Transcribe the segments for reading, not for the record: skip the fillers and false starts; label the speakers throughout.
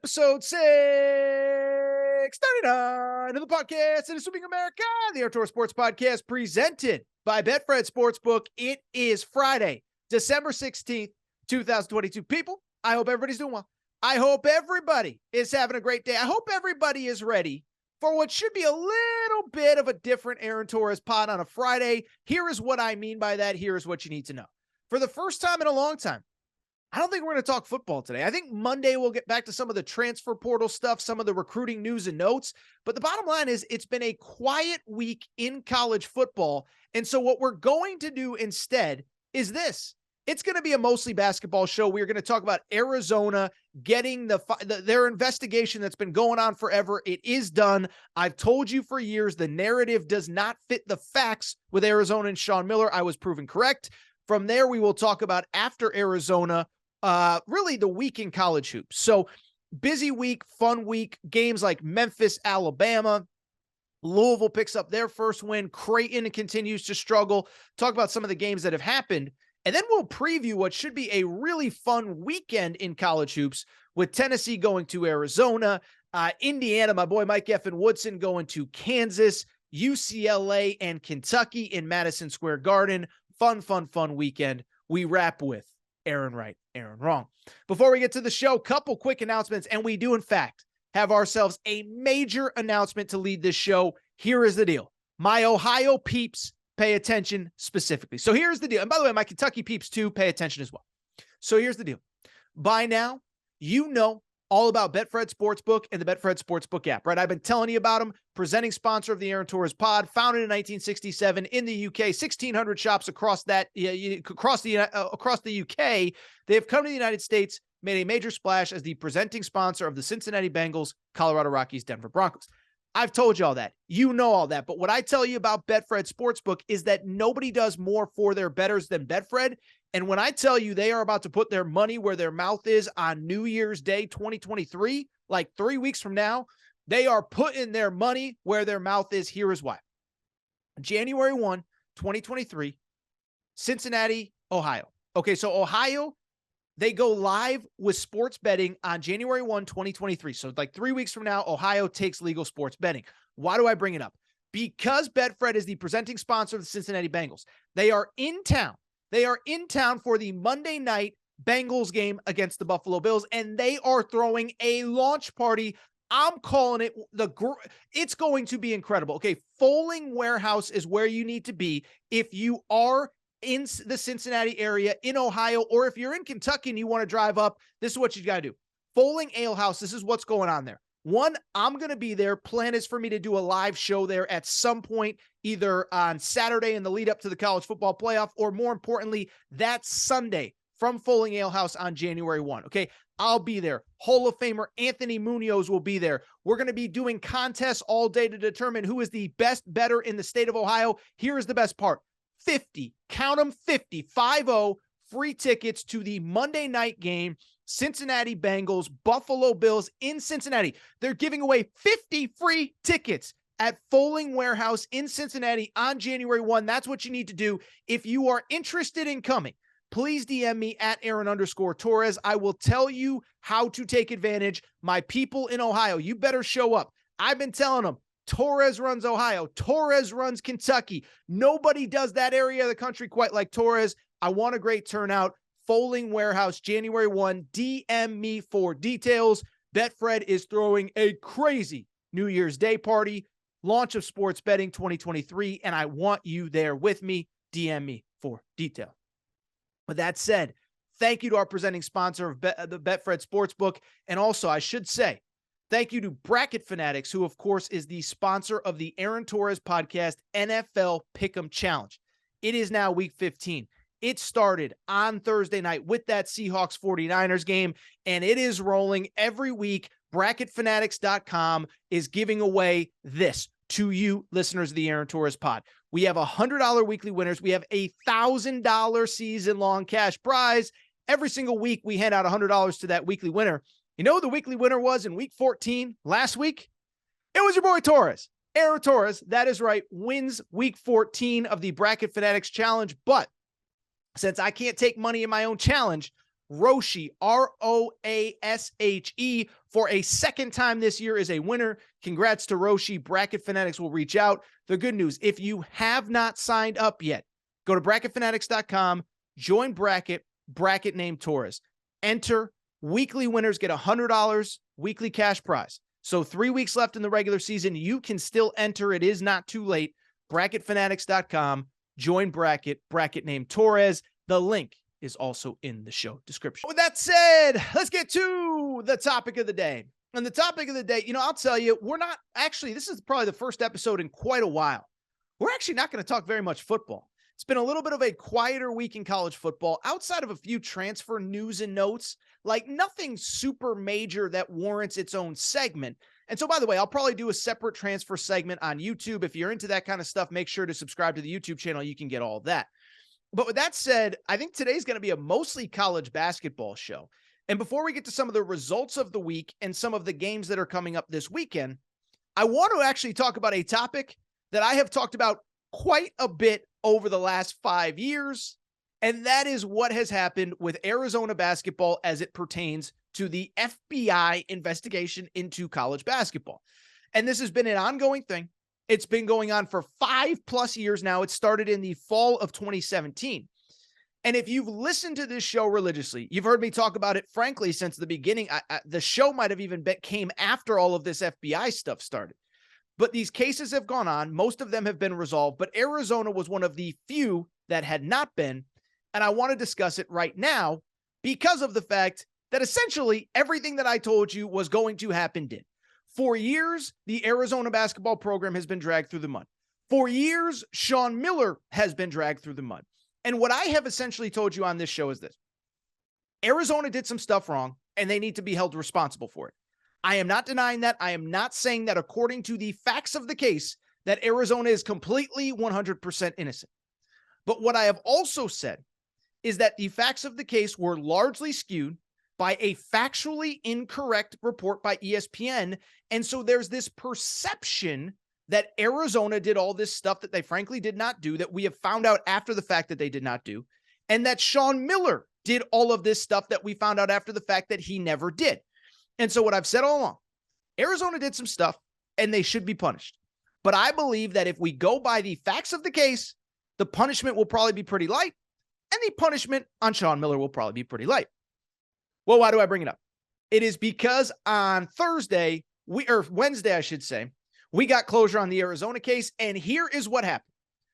Speaker 1: episode 639 of the podcast in Assuming America, the Outdoor Sports Podcast presented by Betfred Sportsbook. It is Friday, December 16th, 2022. People, I hope everybody's doing well. I hope everybody is having a great day. I hope everybody is ready for what should be a little bit of a different Aaron Torres pod on a Friday. Here is what I mean by that. Here is what you need to know. For the first time in a long time, I don't think we're going to talk football today. I think Monday we'll get back to some of the transfer portal stuff, some of the recruiting news and notes. But the bottom line is it's been a quiet week in college football. And so what we're going to do instead is this. It's going to be a mostly basketball show. We're going to talk about Arizona getting their investigation that's been going on forever. It is done. I've told you for years the narrative does not fit the facts with Arizona and Sean Miller. I was proven correct. From there, we will talk about after Arizona, really the week in college hoops. So busy week, fun week, games like Memphis, Alabama. Louisville picks up their first win. Creighton continues to struggle. Talk about some of the games that have happened. And then we'll preview what should be a really fun weekend in college hoops with Tennessee going to Arizona, Indiana, my boy Mike F. and Woodson going to Kansas, UCLA and Kentucky in Madison Square Garden. Fun weekend. We wrap with Aaron Right, Aaron Wrong. Before we get to the show, couple quick announcements, and we do, in fact, have ourselves a major announcement to lead this show. Here is the deal. My Ohio peeps, pay attention specifically. So here's the deal. And by the way, my Kentucky peeps too, pay attention as well. So here's the deal. By now, you know all about Betfred Sportsbook and the Betfred Sportsbook app, right? I've been telling you about them. Presenting sponsor of the Aaron Torres pod, founded in 1967 in the UK, 1,600 shops across the UK. They have come to the United States, made a major splash as the presenting sponsor of the Cincinnati Bengals, Colorado Rockies, Denver Broncos. I've told you all that. You know all that. But what I tell you about Betfred Sportsbook is that nobody does more for their bettors than Betfred. And when I tell you they are about to put their money where their mouth is on New Year's Day 2023, like 3 weeks from now, they are putting their money where their mouth is. Here is why. January 1, 2023, Cincinnati, Ohio. Okay, so Ohio, they go live with sports betting on January 1, 2023. So like 3 weeks from now, Ohio takes legal sports betting. Why do I bring it up? Because Betfred is the presenting sponsor of the Cincinnati Bengals. They are in town. They are in town for the Monday night Bengals game against the Buffalo Bills, and they are throwing a launch party. I'm calling it it's going to be incredible. Okay, Foaling Warehouse is where you need to be if you are in the Cincinnati area, in Ohio, or if you're in Kentucky and you want to drive up. This is what you got to do. Foaling Ale House, this is what's going on there. One, I'm going to be there. Plan is for me to do a live show there at some point, either on Saturday in the lead up to the college football playoff, or more importantly, that Sunday from Foaling Ale House on January 1. Okay, I'll be there. Hall of Famer Anthony Munoz will be there. We're going to be doing contests all day to determine who is the best bettor in the state of Ohio. Here is the best part. 50, count them, 50, 5-0 free tickets to the Monday night game, Cincinnati Bengals, Buffalo Bills in Cincinnati. They're giving away 50 free tickets at Foaling Warehouse in Cincinnati on January 1. That's what you need to do. If you are interested in coming, please DM me at Aaron_Torres. I will tell you how to take advantage. My people in Ohio, you better show up. I've been telling them, Torres runs Ohio. Torres runs Kentucky. Nobody does that area of the country quite like Torres. I want a great turnout. Foaling Warehouse, January 1. DM me for details. Betfred is throwing a crazy New Year's Day party, launch of sports betting 2023, and I want you there with me. DM me for detail. With that said, thank you to our presenting sponsor of the Betfred Sportsbook. And also, I should say, thank you to Bracket Fanatics, who, of course, is the sponsor of the Aaron Torres podcast NFL Pick'em Challenge. It is now week 15. It started on Thursday night with that Seahawks 49ers game, and it is rolling every week. BracketFanatics.com is giving away this to you, listeners of the Aaron Torres pod. We have $100 weekly winners. We have a $1,000 season-long cash prize. Every single week, we hand out $100 to that weekly winner. You know who the weekly winner was in week 14 last week? It was your boy Torres. Aaron Torres, that is right, wins week 14 of the Bracket Fanatics Challenge. But since I can't take money in my own challenge, Roshi, Roashe, for a second time this year is a winner. Congrats to Roshi. Bracket Fanatics will reach out. The good news, if you have not signed up yet, go to bracketfanatics.com, join bracket named Torres. Enter. Weekly winners get $100 weekly cash prize. So 3 weeks left in the regular season. You can still enter. It is not too late. Bracketfanatics.com, join bracket named Torres. The link is also in the show description. With that said, let's get to the topic of the day. And the topic of the day, I'll tell you, this is probably the first episode in quite a while. We're actually not going to talk very much football. It's been a little bit of a quieter week in college football outside of a few transfer news and notes, like nothing super major that warrants its own segment. And so, by the way, I'll probably do a separate transfer segment on YouTube. If you're into that kind of stuff, make sure to subscribe to the YouTube channel. You can get all that. But with that said, I think today's going to be a mostly college basketball show. And before we get to some of the results of the week and some of the games that are coming up this weekend, I want to actually talk about a topic that I have talked about quite a bit over the last 5 years, and that is what has happened with Arizona basketball as it pertains to the FBI investigation into college basketball. And this has been an ongoing thing. It's been going on for 5+ years now. It started in the fall of 2017. And if you've listened to this show religiously, you've heard me talk about it, frankly, since the beginning. The show might have even came after all of this FBI stuff started. But these cases have gone on. Most of them have been resolved, but Arizona was one of the few that had not been. And I want to discuss it right now because of the fact that essentially everything that I told you was going to happen did. For years, the Arizona basketball program has been dragged through the mud. For years, Sean Miller has been dragged through the mud. And what I have essentially told you on this show is this. Arizona did some stuff wrong, and they need to be held responsible for it. I am not denying that. I am not saying that according to the facts of the case, that Arizona is completely 100% innocent. But what I have also said is that the facts of the case were largely skewed by a factually incorrect report by ESPN. And so there's this perception that Arizona did all this stuff that they frankly did not do, that we have found out after the fact that they did not do, and that Sean Miller did all of this stuff that we found out after the fact that he never did. And so what I've said all along, Arizona did some stuff and they should be punished. But I believe that if we go by the facts of the case, the punishment will probably be pretty light, and the punishment on Sean Miller will probably be pretty light. Well, why do I bring it up? It is because on Wednesday, I should say, we got closure on the Arizona case, and here is what happened.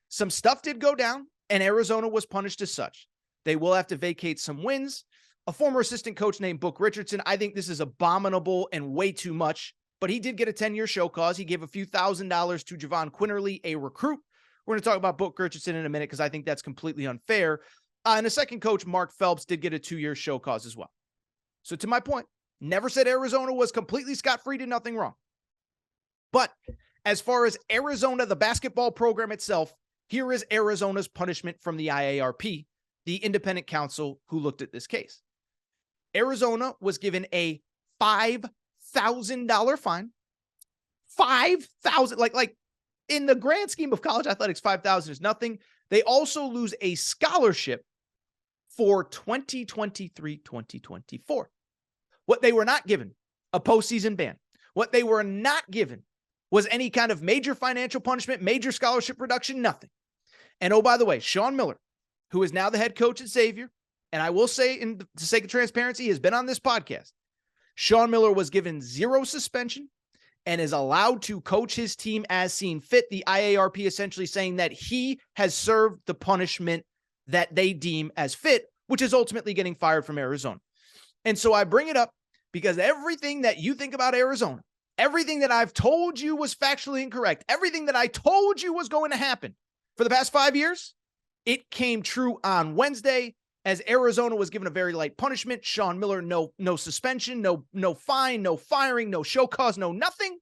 Speaker 1: Some stuff did go down, and Arizona was punished as such. They will have to vacate some wins. A former assistant coach named Book Richardson, I think this is abominable and way too much, but he did get a 10-year show cause. He gave a few $1,000s to Javon Quinterly, a recruit. We're going to talk about Book Richardson in a minute because I think that's completely unfair. And the second coach, Mark Phelps, did get a 2-year show cause as well. So to my point, never said Arizona was completely scot-free, did nothing wrong. But as far as Arizona, the basketball program itself, here is Arizona's punishment from the IARP, the independent counsel who looked at this case. Arizona was given a $5,000 fine. $5,000, like in the grand scheme of college athletics, $5,000 is nothing. They also lose a scholarship for 2023-2024. What they were not given, a postseason ban. What they were not given was any kind of major financial punishment, major scholarship reduction, nothing. And oh, by the way, Sean Miller, who is now the head coach at Xavier, and I will say, in the sake of transparency, he has been on this podcast. Sean Miller was given 0 suspension and is allowed to coach his team as seen fit. The IARP essentially saying that he has served the punishment that they deem as fit, which is ultimately getting fired from Arizona. And so I bring it up because everything that you think about Arizona, everything that I've told you was factually incorrect, everything that I told you was going to happen for the past 5 years, it came true on Wednesday as Arizona was given a very light punishment. Sean Miller, no suspension, no fine, no firing, no show cause, no nothing.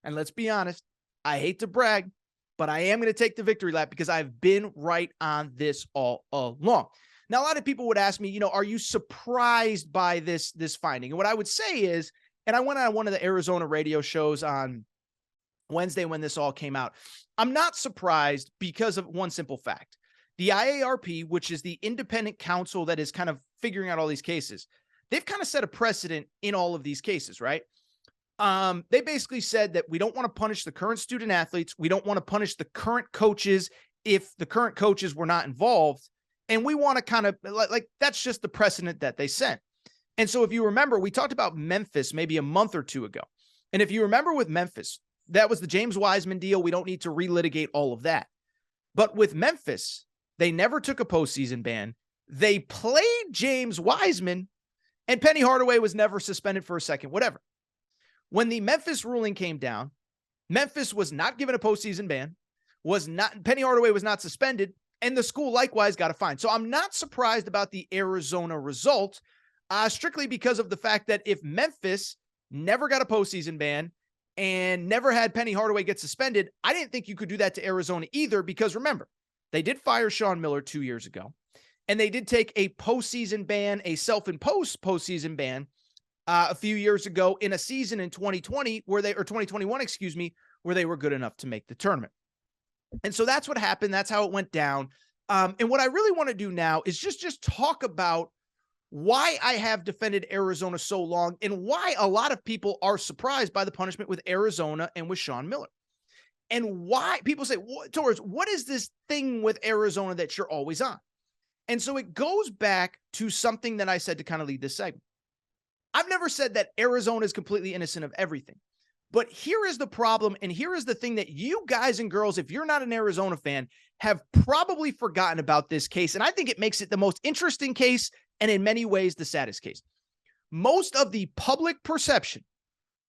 Speaker 1: And let's be honest, I hate to brag, but I am going to take the victory lap because I've been right on this all along. Now, a lot of people would ask me, are you surprised by this finding? And what I would say is, and I went on one of the Arizona radio shows on Wednesday when this all came out, I'm not surprised because of one simple fact. the IARP, which is the independent counsel that is kind of figuring out all these cases, they've kind of set a precedent in all of these cases, right? They basically said that we don't want to punish the current student athletes. We don't want to punish the current coaches if the current coaches were not involved. And we want to kind of like that's just the precedent that they set. And so if you remember, we talked about Memphis maybe a month or two ago. And if you remember with Memphis, that was the James Wiseman deal. We don't need to relitigate all of that. But with Memphis, they never took a postseason ban. They played James Wiseman, and Penny Hardaway was never suspended for a second, whatever. When the Memphis ruling came down, Memphis was not given a postseason ban, Penny Hardaway was not suspended, and the school likewise got a fine. So I'm not surprised about the Arizona result, strictly because of the fact that if Memphis never got a postseason ban and never had Penny Hardaway get suspended, I didn't think you could do that to Arizona either, because remember, they did fire Sean Miller 2 years ago, and they did take a postseason ban, a self-imposed postseason ban, a few years ago in a season in 2020 or 2021, where they were good enough to make the tournament. And so that's what happened. That's how it went down. And what I really want to do now is just talk about why I have defended Arizona so long and why a lot of people are surprised by the punishment with Arizona and with Sean Miller. And why people say, Torres, what is this thing with Arizona that you're always on? And so it goes back to something that I said to kind of lead this segment. I've never said that Arizona is completely innocent of everything. But here is the problem, and here is the thing that you guys and girls, if you're not an Arizona fan, have probably forgotten about this case. And I think it makes it the most interesting case and in many ways the saddest case. Most of the public perception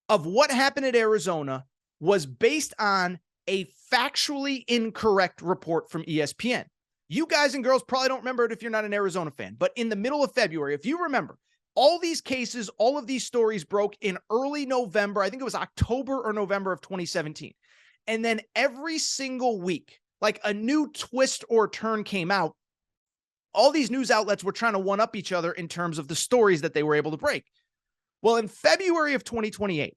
Speaker 1: of what happened at Arizona was based on a factually incorrect report from ESPN. You guys and girls probably don't remember it if you're not an Arizona fan, but in the middle of February, if you remember, all these cases, all of these stories broke in early November. I think it was October or November of 2017. And then every single week, like a new twist or turn came out. All these news outlets were trying to one-up each other in terms of the stories that they were able to break. Well, in February of 2028,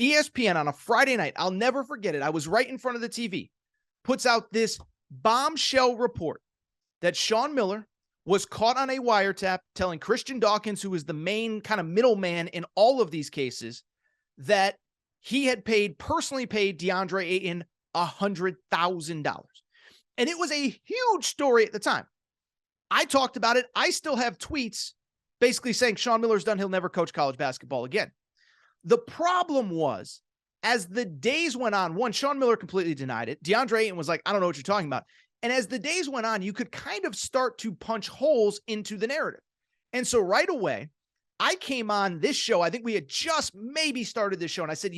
Speaker 1: ESPN on a Friday night, I'll never forget it, I was right in front of the TV, puts out this bombshell report that Sean Miller was caught on a wiretap telling Christian Dawkins, who was the main kind of middleman in all of these cases, that he had personally paid DeAndre Ayton $100,000. And it was a huge story at the time. I talked about it. I still have tweets basically saying Sean Miller's done. He'll never coach college basketball again. The problem was, as the days went on, one, Sean Miller completely denied it. DeAndre Ayton was like, I don't know what you're talking about. And as the days went on, you could kind of start to punch holes into the narrative. And so right away, I came on this show. I think we had just maybe started this show. And I said,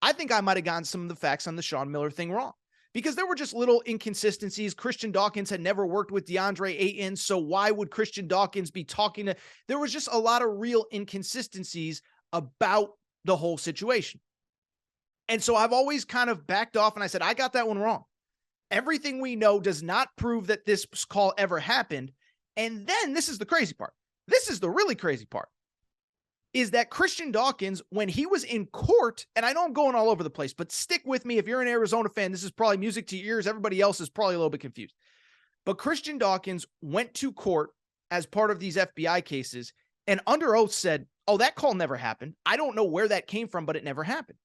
Speaker 1: I think I might have gotten some of the facts on the Sean Miller thing wrong, because there were just little inconsistencies. Christian Dawkins had never worked with DeAndre Ayton. So why would Christian Dawkins be talking to? There was just a lot of real inconsistencies about the whole situation. And so I've always kind of backed off and I said, I got that one wrong. Everything we know does not prove that this call ever happened. And then this is the crazy part. This is the really crazy part, is that Christian Dawkins, when he was in court, and I know I'm going all over the place, but stick with me. If you're an Arizona fan, this is probably music to your ears. Everybody else is probably a little bit confused. But Christian Dawkins went to court as part of these FBI cases and under oath said, oh, that call never happened. I don't know where that came from, but it never happened.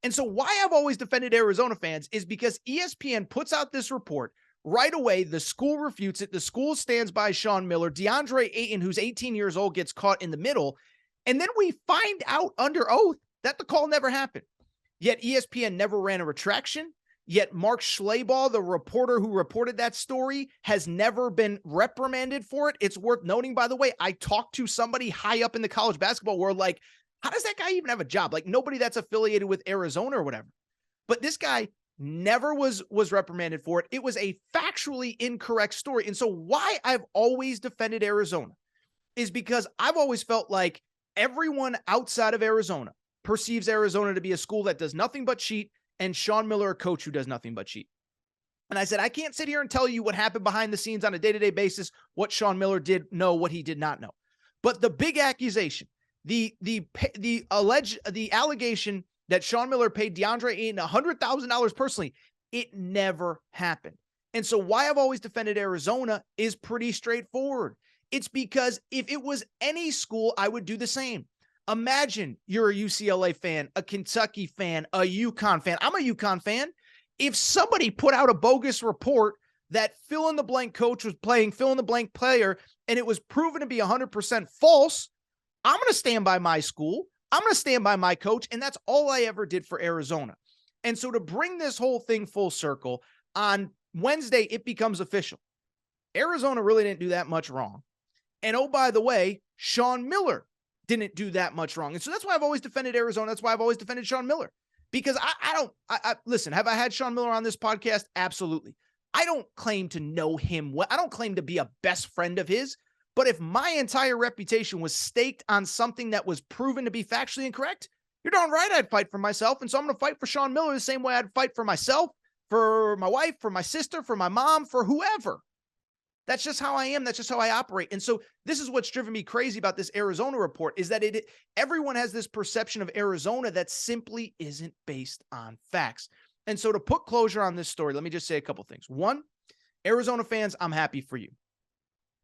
Speaker 1: And so why I've always defended Arizona fans is because ESPN puts out this report right away. The school refutes it. The school stands by Sean Miller. DeAndre Ayton, who's 18 years old, gets caught in the middle. And then we find out under oath that the call never happened. Yet ESPN never ran a retraction. Yet Mark Schlabach, the reporter who reported that story, has never been reprimanded for it. It's worth noting, by the way, I talked to somebody high up in the college basketball world, like, how does that guy even have a job? Like, nobody that's affiliated with Arizona or whatever. But this guy never was reprimanded for it. It was a factually incorrect story. And so why I've always defended Arizona is because I've always felt like everyone outside of Arizona perceives Arizona to be a school that does nothing but cheat, and Sean Miller, a coach who does nothing but cheat. And I said, I can't sit here and tell you what happened behind the scenes on a day-to-day basis, what Sean Miller did know, what he did not know. But the big accusation, the allegation that Sean Miller paid DeAndre Ayton $100,000 personally, it never happened. And so why I've always defended Arizona is pretty straightforward. It's because if it was any school, I would do the same. Imagine you're a UCLA fan, a Kentucky fan, a UConn fan. I'm a UConn fan. If somebody put out a bogus report that fill-in-the-blank coach was playing fill-in-the-blank player and it was proven to be 100% false, I'm going to stand by my school. I'm going to stand by my coach, and that's all I ever did for Arizona. And so to bring this whole thing full circle, on Wednesday, it becomes official. Arizona really didn't do that much wrong. And oh, by the way, Sean Miller didn't do that much wrong. And so that's why I've always defended Arizona. That's why I've always defended Sean Miller. Because I listen, have I had Sean Miller on this podcast? Absolutely. I don't claim to know him well. I don't claim to be a best friend of his. But if my entire reputation was staked on something that was proven to be factually incorrect, you're darn right I'd fight for myself. And so I'm going to fight for Sean Miller the same way I'd fight for myself, for my wife, for my sister, for my mom, for whoever. That's just how I am. That's just how I operate. And so this is what's driven me crazy about this Arizona report, is that everyone has this perception of Arizona that simply isn't based on facts. And so to put closure on this story, let me just say a couple things. One, Arizona fans, I'm happy for you.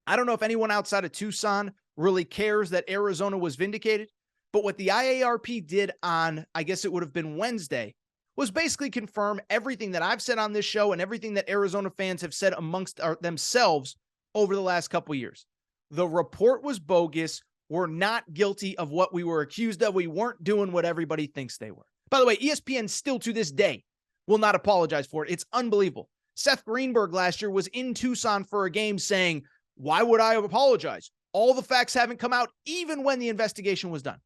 Speaker 1: I don't know if anyone outside of Tucson really cares that Arizona was vindicated, but what the IARP did on, I guess it would have been Wednesday, was basically confirm everything that I've said on this show and everything that Arizona fans have said amongst themselves over the last couple of years. The report was bogus. We're not guilty of what we were accused of. We weren't doing what everybody thinks they were. By the way, ESPN still to this day will not apologize for it. It's unbelievable. Seth Greenberg last year was in Tucson for a game saying, why would I apologize? All the facts haven't come out, even when the investigation was done.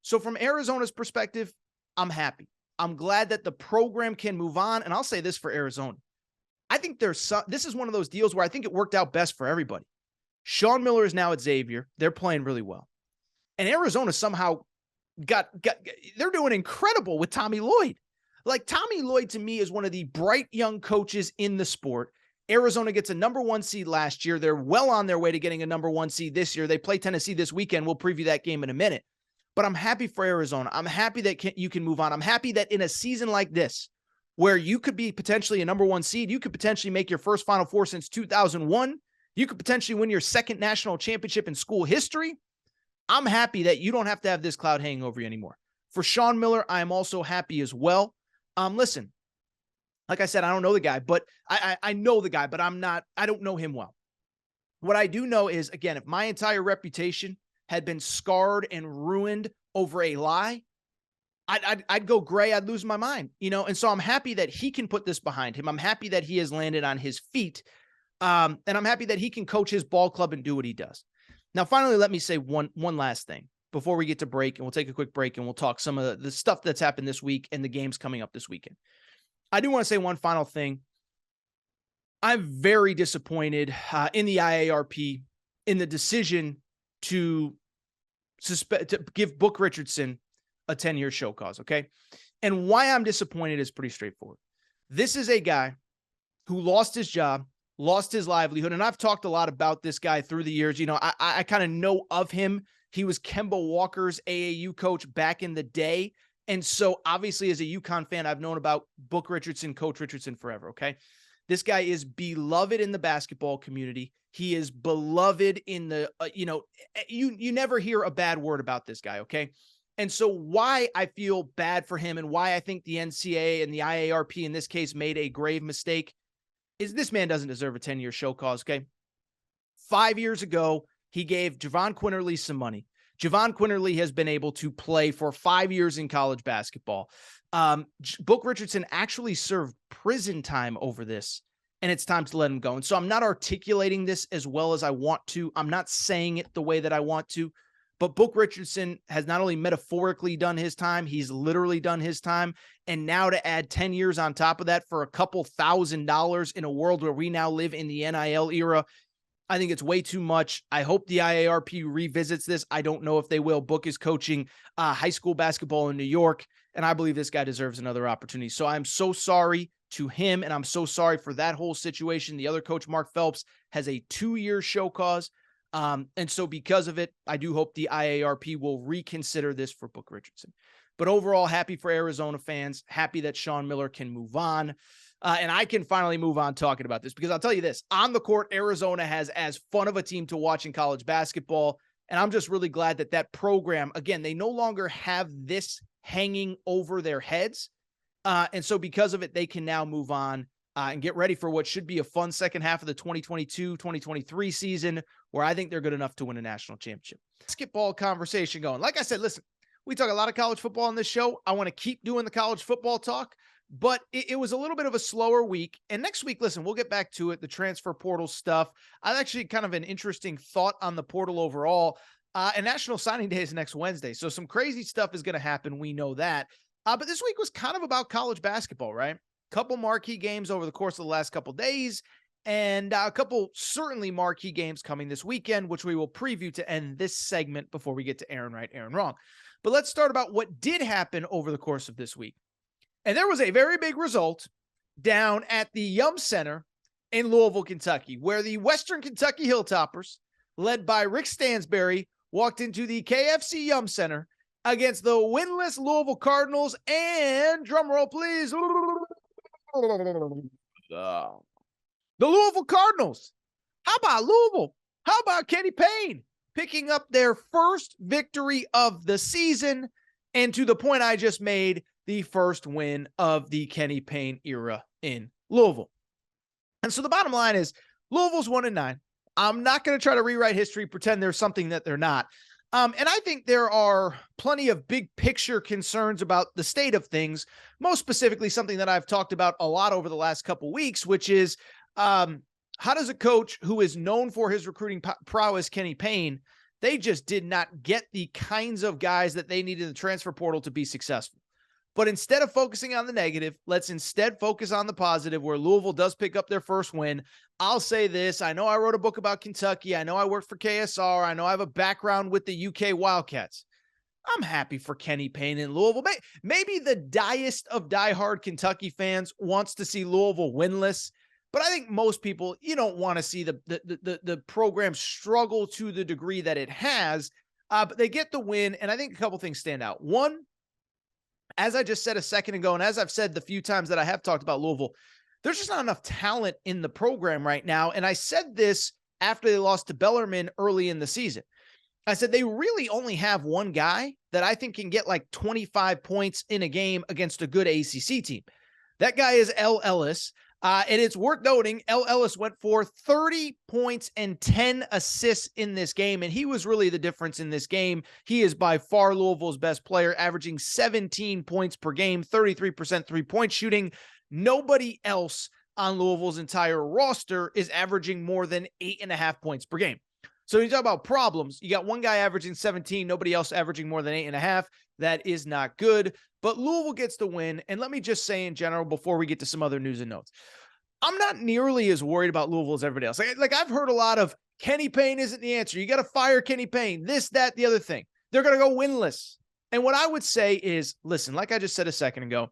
Speaker 1: So from Arizona's perspective, I'm happy. I'm glad that the program can move on. And I'll say this for Arizona. I think this is one of those deals where I think it worked out best for everybody. Sean Miller is now at Xavier. They're playing really well. And Arizona somehow they're doing incredible with Tommy Lloyd. Like, Tommy Lloyd to me is one of the bright young coaches in the sport. Arizona gets a number 1 seed last year. They're well on their way to getting a number 1 seed this year. They play Tennessee this weekend. We'll preview that game in a minute. But I'm happy for Arizona. I'm happy that you can move on. I'm happy that in a season like this, where you could be potentially a number 1 seed, you could potentially make your first Final Four since 2001. You could potentially win your second national championship in school history. I'm happy that you don't have to have this cloud hanging over you anymore. For Sean Miller, I am also happy as well. Listen, like I said, I don't know the guy, but I know the guy, but I don't know him well. What I do know is, again, if my entire reputation had been scarred and ruined over a lie, I'd go gray. I'd lose my mind, And so I'm happy that he can put this behind him. I'm happy that he has landed on his feet. And I'm happy that he can coach his ball club and do what he does. Now, finally, let me say one last thing before we get to break, and we'll take a quick break and we'll talk some of the stuff that's happened this week and the games coming up this weekend. I do want to say one final thing. I'm very disappointed in the IARP in the decision to give Book Richardson a 10-year show cause, okay? And why I'm disappointed is pretty straightforward. This is a guy who lost his job, lost his livelihood, and I've talked a lot about this guy through the years. I kind of know of him. He was Kemba Walker's AAU coach back in the day. And so obviously as a UConn fan, I've known about Book Richardson, Coach Richardson forever, okay? This guy is beloved in the basketball community. He is beloved in the, you never hear a bad word about this guy, okay? And so why I feel bad for him and why I think the NCAA and the IARP in this case made a grave mistake is this man doesn't deserve a 10-year show cause, okay? 5 years ago, he gave Javon Quinterly some money. Javon Quinterly has been able to play for 5 years in college basketball. Book Richardson actually served prison time over this, and it's time to let him go. And so I'm not articulating this as well as I want to. I'm not saying it the way that I want to, but Book Richardson has not only metaphorically done his time, he's literally done his time. And now to add 10 years on top of that for a couple $1,000s in a world where we now live in the NIL era, I think it's way too much. I hope the IARP revisits this. I don't know if they will. Book is coaching high school basketball in New York, and I believe this guy deserves another opportunity. So I'm so sorry to him, and I'm so sorry for that whole situation. The other coach, Mark Phelps, has a 2-year show cause. And so because of it, I do hope the IARP will reconsider this for Book Richardson. But overall, happy for Arizona fans, happy that Sean Miller can move on. And I can finally move on talking about this because I'll tell you this, on the court, Arizona has as fun of a team to watch in college basketball. And I'm just really glad that that program, again, they no longer have this hanging over their heads. And so because of it, they can now move on and get ready for what should be a fun second half of the 2022-2023 season, where I think they're good enough to win a national championship. Basketball conversation going. Like I said, listen, we talk a lot of college football on this show. I want to keep doing the college football talk, but it was a little bit of a slower week. And next week, listen, we'll get back to it, the transfer portal stuff. I actually kind of an interesting thought on the portal overall. And National Signing Day is next Wednesday. So some crazy stuff is going to happen. We know that. But this week was kind of about college basketball, right? Couple marquee games over the course of the last couple days, and a couple certainly marquee games coming this weekend, which we will preview to end this segment before we get to Aaron Right, Aaron Wrong. But let's start about what did happen over the course of this week. And there was a very big result down at the Yum Center in Louisville, Kentucky, where the Western Kentucky Hilltoppers, led by Rick Stansberry, walked into the KFC Yum Center against the winless Louisville Cardinals and, drumroll please, the Louisville Cardinals. How about Louisville? How about Kenny Payne picking up their first victory of the season? And to the point I just made, the first win of the Kenny Payne era in Louisville. And so the bottom line is Louisville's 1-9. I'm not going to try to rewrite history, pretend there's something that they're not. And I think there are plenty of big picture concerns about the state of things, most specifically something that I've talked about a lot over the last couple weeks, which is how does a coach who is known for his recruiting prowess, Kenny Payne, they just did not get the kinds of guys that they needed in the transfer portal to be successful. But instead of focusing on the negative, let's instead focus on the positive, where Louisville does pick up their first win. I'll say this. I know I wrote a book about Kentucky. I know I worked for KSR. I know I have a background with the UK Wildcats. I'm happy for Kenny Payne in Louisville. Maybe the diest of diehard Kentucky fans wants to see Louisville winless, but I think most people, you don't want to see the program struggle to the degree that it has, but they get the win, and I think a couple things stand out. One, as I just said a second ago, and as I've said the few times that I have talked about Louisville, there's just not enough talent in the program right now. And I said this after they lost to Bellarmine early in the season. I said they really only have one guy that I think can get like 25 points in a game against a good ACC team. That guy is L. Ellis. And it's worth noting, L. Ellis went for 30 points and 10 assists in this game, and he was really the difference in this game. He is by far Louisville's best player, averaging 17 points per game, 33% three-point shooting. Nobody else on Louisville's entire roster is averaging more than 8.5 points per game. So when you talk about problems, you got one guy averaging 17, nobody else averaging more than 8.5. That is not good. But Louisville gets the win. And let me just say in general, before we get to some other news and notes, I'm not nearly as worried about Louisville as everybody else. Like I've heard a lot of Kenny Payne isn't the answer. You got to fire Kenny Payne, this, that, the other thing. They're going to go winless. And what I would say is, listen, like I just said a second ago,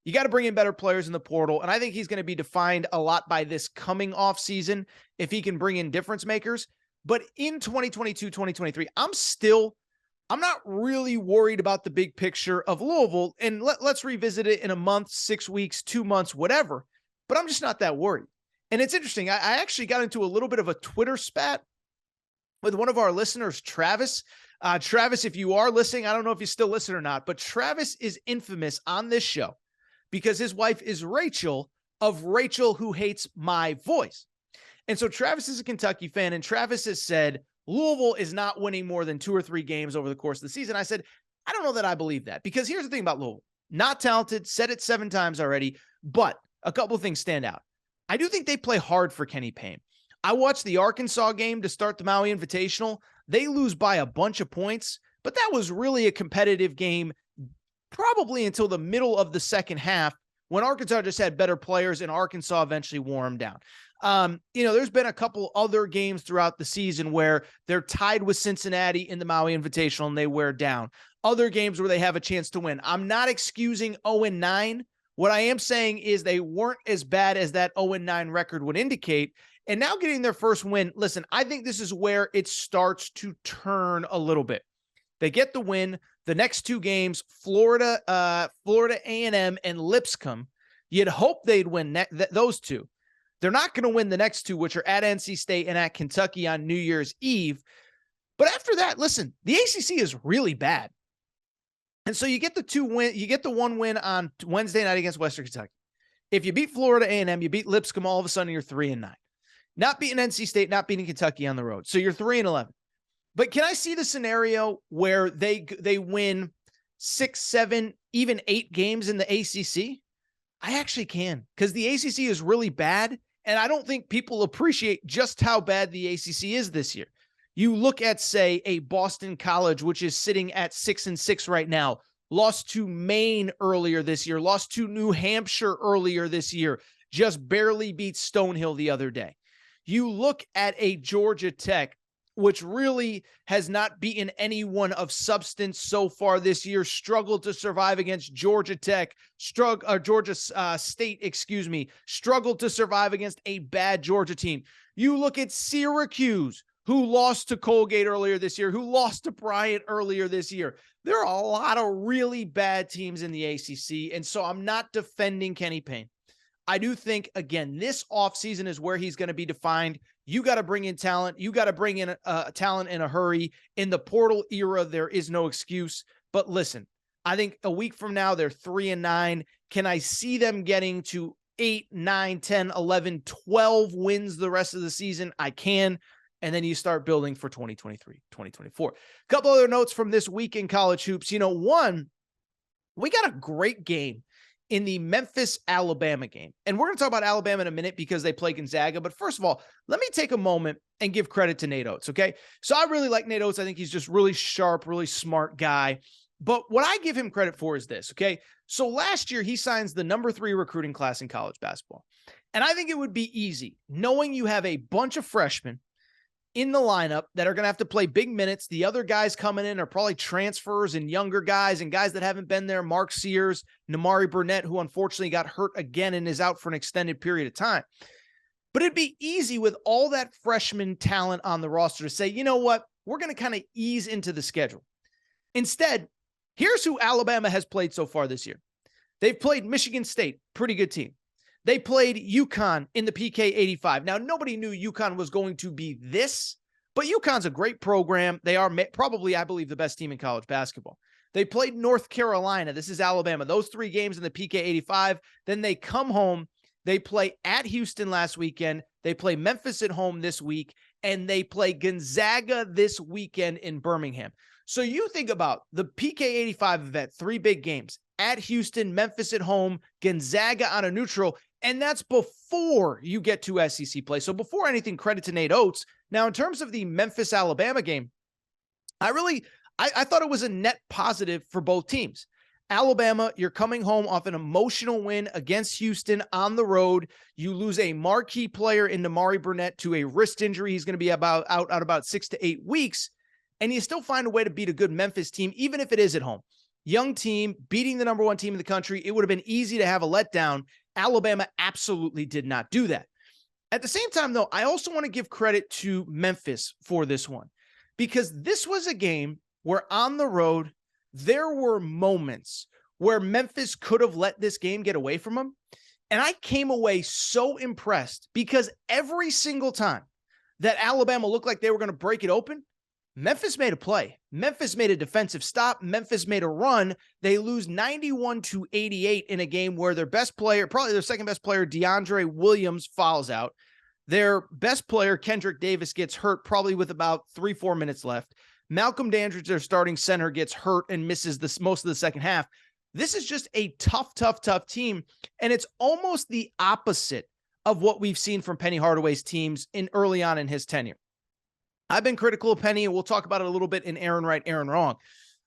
Speaker 1: you got to bring in better players in the portal. And I think he's going to be defined a lot by this coming off season if he can bring in difference makers. But in 2022, 2023, I'm not really worried about the big picture of Louisville. And let's revisit it in a month, 6 weeks, 2 months, whatever. But I'm just not that worried. And it's interesting. I actually got into a little bit of a Twitter spat with one of our listeners, Travis. Travis, if you are listening, I don't know if you still listen or not, but Travis is infamous on this show because his wife is Rachel of Rachel Who Hates My Voice. And so Travis is a Kentucky fan, and Travis has said Louisville is not winning more than 2 or 3 games over the course of the season. I said, I don't know that I believe that, because here's the thing about Louisville. Not talented, said it 7 times already, but a couple of things stand out. I do think they play hard for Kenny Payne. I watched the Arkansas game to start the Maui Invitational. They lose by a bunch of points, but that was really a competitive game probably until the middle of the second half, when Arkansas just had better players and Arkansas eventually wore them down. There's been a couple other games throughout the season where they're tied with Cincinnati in the Maui Invitational and they wear down. Other games where they have a chance to win. I'm not excusing 0-9. What I am saying is they weren't as bad as that 0-9 record would indicate. And now getting their first win, listen, I think this is where it starts to turn a little bit. They get the win. The next 2 games, Florida A&M and Lipscomb. You'd hope they'd win those two. They're not going to win the next two, which are at NC State and at Kentucky on New Year's Eve. But after that, listen, the ACC is really bad. And so you get the one win on Wednesday night against Western Kentucky. If you beat Florida A&M, you beat Lipscomb, all of a sudden you're 3-9. Not beating NC State, not beating Kentucky on the road. So you're 3-11. But can I see the scenario where they win 6, 7, even 8 games in the ACC? I actually can, because the ACC is really bad, and I don't think people appreciate just how bad the ACC is this year. You look at, say, a Boston College, which is sitting at 6-6 right now, lost to Maine earlier this year, lost to New Hampshire earlier this year, just barely beat Stonehill the other day. You look at a Georgia Tech, which really has not beaten anyone of substance so far this year, struggled to survive against Georgia Tech, Georgia State, struggled to survive against a bad Georgia team. You look at Syracuse, who lost to Colgate earlier this year, who lost to Bryant earlier this year. There are a lot of really bad teams in the ACC, and so I'm not defending Kenny Payne. I do think, again, this offseason is where he's going to be defined. You got to bring in talent. You got to bring in talent in a hurry. In the portal era, there is no excuse. But listen, I think a week from now, they're 3-9. Can I see them getting to 8, 9, 10, 11, 12 wins the rest of the season? I can. And then you start building for 2023, 2024. A couple other notes from this week in college hoops. One, we got a great game in the Memphis-Alabama game. And we're going to talk about Alabama in a minute because they play Gonzaga. But first of all, let me take a moment and give credit to Nate Oates, okay? So I really like Nate Oates. I think he's just really sharp, really smart guy. But what I give him credit for is this, okay? So last year, he signs the number 3 recruiting class in college basketball. And I think it would be easy, knowing you have a bunch of freshmen in the lineup that are going to have to play big minutes. The other guys coming in are probably transfers and younger guys and guys that haven't been there. Mark Sears, Namari Burnett, who unfortunately got hurt again and is out for an extended period of time. But it'd be easy with all that freshman talent on the roster to say, you know what, we're going to kind of ease into the schedule. Instead, here's who Alabama has played so far this year. They've played Michigan State, pretty good team. They played UConn in the PK 85. Now, nobody knew UConn was going to be this, but UConn's a great program. They are probably, I believe, the best team in college basketball. They played North Carolina. This is Alabama. Those 3 games in the PK 85. Then they come home. They play at Houston last weekend. They play Memphis at home this week, and they play Gonzaga this weekend in Birmingham. So you think about the PK 85 event, 3 big games at Houston, Memphis at home, Gonzaga on a neutral. And that's before you get to SEC play. So before anything, credit to Nate Oates. Now, in terms of the Memphis-Alabama game, I thought it was a net positive for both teams. Alabama, you're coming home off an emotional win against Houston on the road. You lose a marquee player in Namari Burnett to a wrist injury. He's going to be out about 6 to 8 weeks. And you still find a way to beat a good Memphis team, even if it is at home. Young team, beating the number 1 team in the country. It would have been easy to have a letdown. Alabama absolutely did not do that. At the same time, though, I also want to give credit to Memphis for this one, because this was a game where on the road, there were moments where Memphis could have let this game get away from them. And I came away so impressed because every single time that Alabama looked like they were going to break it open, Memphis made a play. Memphis made a defensive stop. Memphis made a run. They lose 91-88 in a game where their best player, probably their second best player, DeAndre Williams, fouls out. Their best player, Kendrick Davis, gets hurt probably with about 3-4 minutes left. Malcolm Dandridge, their starting center, gets hurt and misses most of the second half. This is just a tough team. And it's almost the opposite of what we've seen from Penny Hardaway's teams early on in his tenure. I've been critical of Penny, and we'll talk about it a little bit in Aaron Right, Aaron Wrong.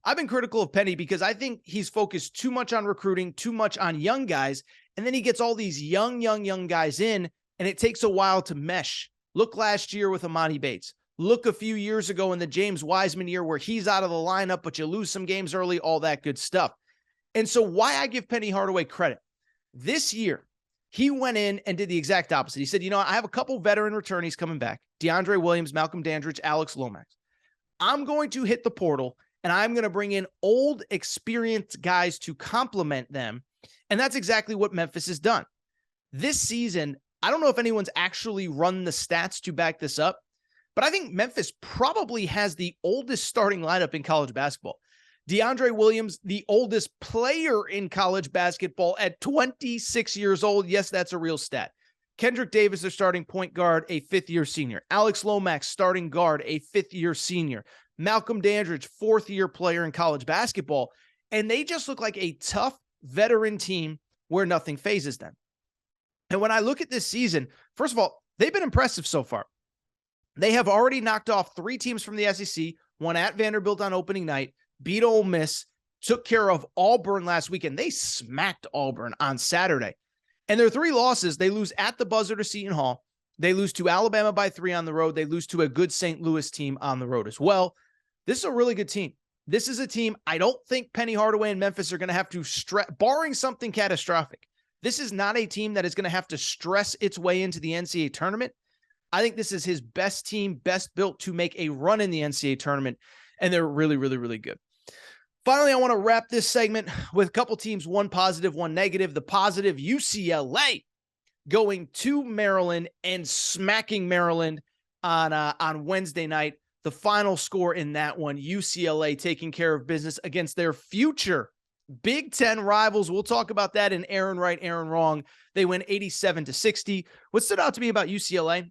Speaker 1: I've been critical of Penny because I think he's focused too much on recruiting, too much on young guys, and then he gets all these young guys in, and it takes a while to mesh. Look last year with Amani Bates. Look a few years ago in the James Wiseman year where he's out of the lineup, but you lose some games early, all that good stuff. And so why I give Penny Hardaway credit, this year, he went in and did the exact opposite. He said, you know, I have a couple veteran returnees coming back. DeAndre Williams, Malcolm Dandridge, Alex Lomax. I'm going to hit the portal, and I'm going to bring in old, experienced guys to complement them. And that's exactly what Memphis has done. This season, I don't know if anyone's actually run the stats to back this up, but I think Memphis probably has the oldest starting lineup in college basketball. DeAndre Williams, the oldest player in college basketball at 26 years old. Yes, that's a real stat. Kendrick Davis, their starting point guard, a fifth-year senior. Alex Lomax, starting guard, a fifth-year senior. Malcolm Dandridge, fourth-year player in college basketball. And they just look like a tough veteran team where nothing phases them. And when I look at this season, first of all, they've been impressive so far. They have already knocked off 3 teams from the SEC, one at Vanderbilt on opening night, beat Ole Miss, took care of Auburn last weekend. They smacked Auburn on Saturday. And their 3 losses, they lose at the buzzer to Seton Hall. They lose to Alabama by 3 on the road. They lose to a good St. Louis team on the road as well. This is a really good team. This is a team I don't think Penny Hardaway and Memphis are going to have to stress, barring something catastrophic. This is not a team that is going to have to stress its way into the NCAA tournament. I think this is his best team, best built to make a run in the NCAA tournament, and they're really, really, really good. Finally, I want to wrap this segment with a couple teams, one positive, one negative. The positive, UCLA going to Maryland and smacking Maryland on Wednesday night. The final score in that one, UCLA taking care of business against their future Big Ten rivals. We'll talk about that in Aaron Right, Aaron Wrong. They win 87-60. What stood out to me about UCLA,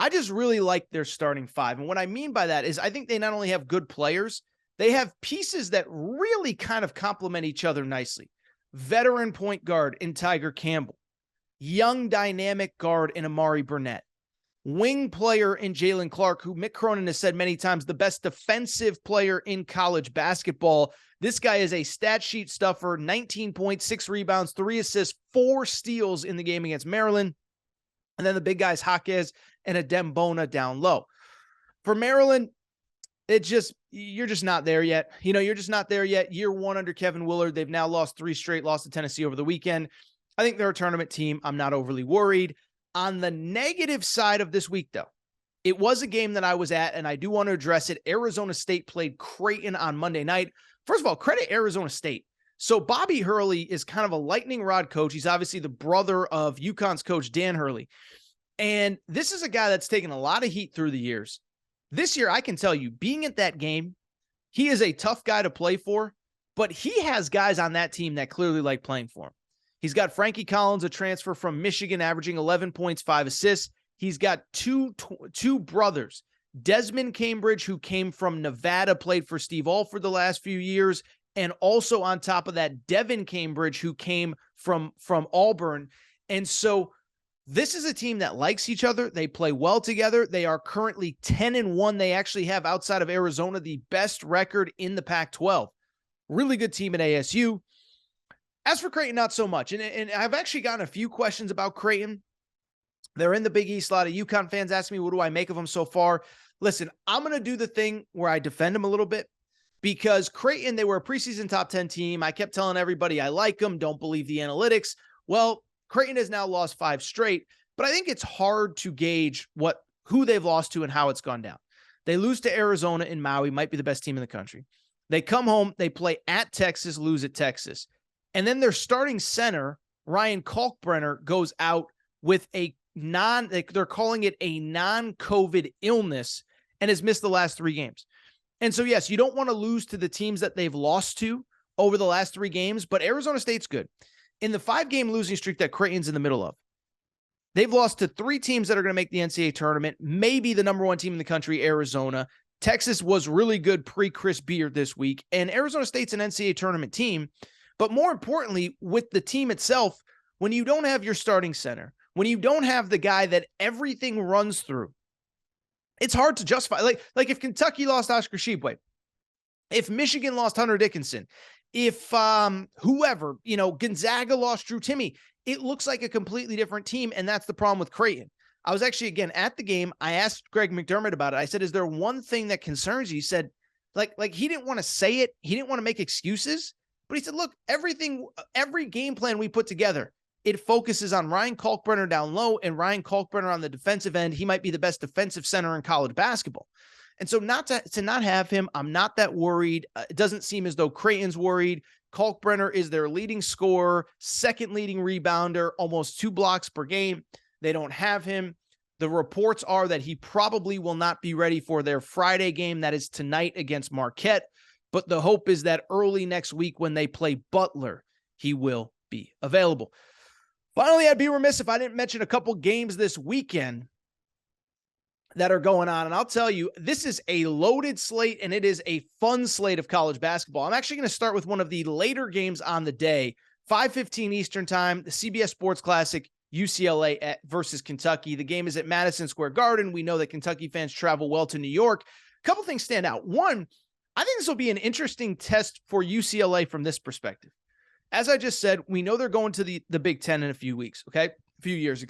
Speaker 1: I just really like their starting 5. And what I mean by that is I think they not only have good players, they have pieces that really kind of complement each other nicely. Veteran point guard in Tiger Campbell. Young dynamic guard in Amari Burnett. Wing player in Jalen Clark, who Mick Cronin has said many times, the best defensive player in college basketball. This guy is a stat sheet stuffer, 19 points, 6 rebounds, 3 assists, 4 steals in the game against Maryland. And then the big guys, Jaquez and Adembona down low. For Maryland, you're just not there yet. You're just not there yet. Year 1 under Kevin Willard. They've now lost 3 straight, lost to Tennessee over the weekend. I think they're a tournament team. I'm not overly worried. On the negative side of this week, though, it was a game that I was at, and I do want to address it. Arizona State played Creighton on Monday night. First of all, credit Arizona State. So Bobby Hurley is kind of a lightning rod coach. He's obviously the brother of UConn's coach, Dan Hurley. And this is a guy that's taken a lot of heat through the years. This year, I can tell you, being at that game, he is a tough guy to play for, but he has guys on that team that clearly like playing for him. He's got Frankie Collins, a transfer from Michigan, averaging 11 points, 5 assists. He's got two brothers, Desmond Cambridge, who came from Nevada, played for Steve Alford the last few years, and also on top of that, Devin Cambridge, who came from Auburn. And so this is a team that likes each other. They play well together. They are currently 10-1. They actually have, outside of Arizona, the best record in the Pac-12. Really good team at ASU. As for Creighton, not so much. And I've actually gotten a few questions about Creighton. They're in the Big East. A lot of UConn fans ask me, what do I make of them so far? Listen, I'm going to do the thing where I defend them a little bit, because Creighton, they were a preseason top 10 team. I kept telling everybody I like them, don't believe the analytics. Well, Creighton has now lost 5 straight, but I think it's hard to gauge who they've lost to and how it's gone down. They lose to Arizona in Maui, might be the best team in the country. They come home, they play at Texas, lose at Texas. And then their starting center, Ryan Kalkbrenner, goes out with they're calling it a non-COVID illness, and has missed the last 3 games. And so, yes, you don't want to lose to the teams that they've lost to over the last 3 games, but Arizona State's good. In the 5-game losing streak that Creighton's in the middle of, they've lost to 3 teams that are going to make the NCAA tournament, maybe the number 1 team in the country, Arizona. Texas was really good pre-Chris Beard this week, and Arizona State's an NCAA tournament team. But more importantly, with the team itself, when you don't have your starting center, when you don't have the guy that everything runs through, it's hard to justify. Like if Kentucky lost Oscar Tshiebwe, if Michigan lost Hunter Dickinson, if whoever, Gonzaga lost Drew Timme, it looks like a completely different team, and that's the problem with Creighton. I was actually, again, at the game. I asked Greg McDermott about it. I said, is there one thing that concerns you? He said, like he didn't want to say it. He didn't want to make excuses. But he said, look, every game plan we put together, it focuses on Ryan Kalkbrenner down low and Ryan Kalkbrenner on the defensive end. He might be the best defensive center in college basketball. And so to not have him, I'm not that worried. It doesn't seem as though Creighton's worried. Kalkbrenner is their leading scorer, second leading rebounder, almost 2 blocks per game. They don't have him. The reports are that he probably will not be ready for their Friday game. That is tonight against Marquette. But the hope is that early next week when they play Butler, he will be available. Finally, I'd be remiss if I didn't mention a couple games this weekend that are going on. And I'll tell you, this is a loaded slate and it is a fun slate of college basketball. I'm actually going to start with one of the later games on the day, 5:15 Eastern time, the CBS Sports Classic, UCLA versus Kentucky. The game is at Madison Square Garden. We know that Kentucky fans travel well to New York. A couple things stand out. One, I think this will be an interesting test for UCLA from this perspective. As I just said, we know they're going to the Big Ten in a few years.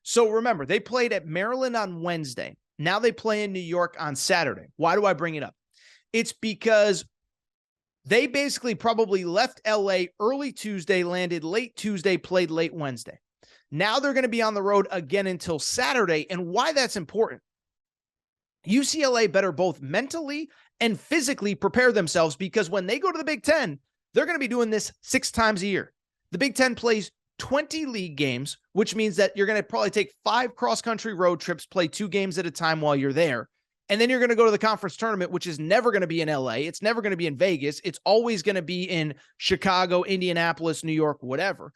Speaker 1: So remember, they played at Maryland on Wednesday. Now they play in New York on Saturday. Why do I bring it up? It's because they basically probably left LA early Tuesday, landed late Tuesday, played late Wednesday. Now they're going to be on the road again until Saturday. And why that's important, UCLA better both mentally and physically prepare themselves, because when they go to the Big Ten, they're going to be doing this 6 times a year. The Big Ten plays 20 league games, which means that you're going to probably take 5 cross-country road trips, play 2 games at a time while you're there. And then you're going to go to the conference tournament, which is never going to be in LA. It's never going to be in Vegas. It's always going to be in Chicago, Indianapolis, New York, whatever.